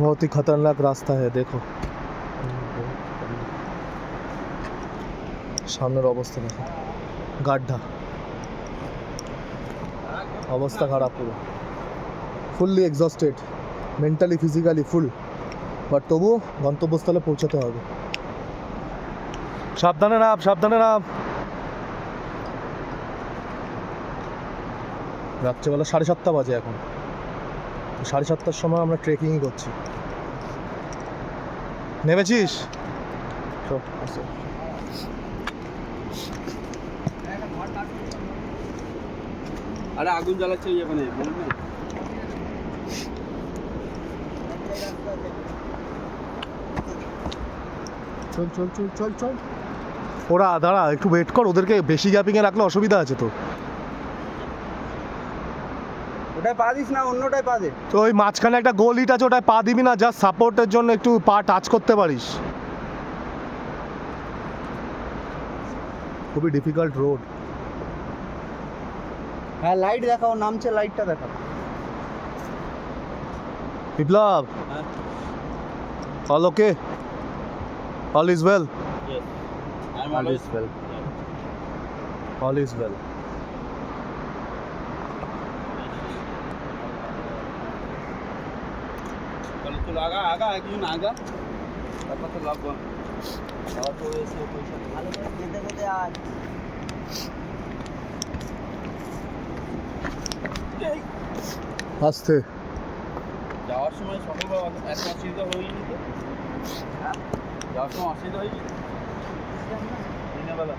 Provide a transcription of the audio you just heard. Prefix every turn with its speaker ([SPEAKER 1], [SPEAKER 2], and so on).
[SPEAKER 1] बहुत ही खतरनाक रास्ता है देखो সামনের অবস্থা দেখো গাড্ডা অবস্থা খারাপ পুরো fully exhausted mentally physically full but তবুও গন্তব্যস্থলে পৌঁছাতে হবে সাবধানে নাম রাত্রেবেলা 7:30 বাজে এখন 7:30টার সময় আমরা ট্রেকিংই করছি নেমেছিস
[SPEAKER 2] আরে আগুন জ্বালাচ্ছে ওখানে
[SPEAKER 1] চল ওরা দাঁড়া একটু ওয়েট কর ওদেরকে বেশি গ্যাপিংয়ে রাখলে অসুবিধা আছে তো
[SPEAKER 2] ওটাই পা দিস না অন্যটাই পা দে
[SPEAKER 1] তো ওই মাঝখানে একটা গোল ইট আছে ওটায় পা দিবি না জাস্ট সাপোর্টের জন্য একটু পা টাচ করতে পারিস খুবই ডিফিকাল্ট রোড
[SPEAKER 2] হ্যাঁ লাইট দেখাও নামছে লাইটটা দেখাও
[SPEAKER 1] Biplob all okay all is well
[SPEAKER 2] all is well
[SPEAKER 1] all is well
[SPEAKER 2] चलो आगा একজন আগা তারপর তো লাভ আবার তো এসে পয়সা ভালো করে যেতে আজ
[SPEAKER 1] আস্তে
[SPEAKER 2] যাওয়ার সময় সকালবেলা এত অসুবিধা হয়নি তো যাওয়ার সময় অসুবিধা হয়নি দিনের বেলা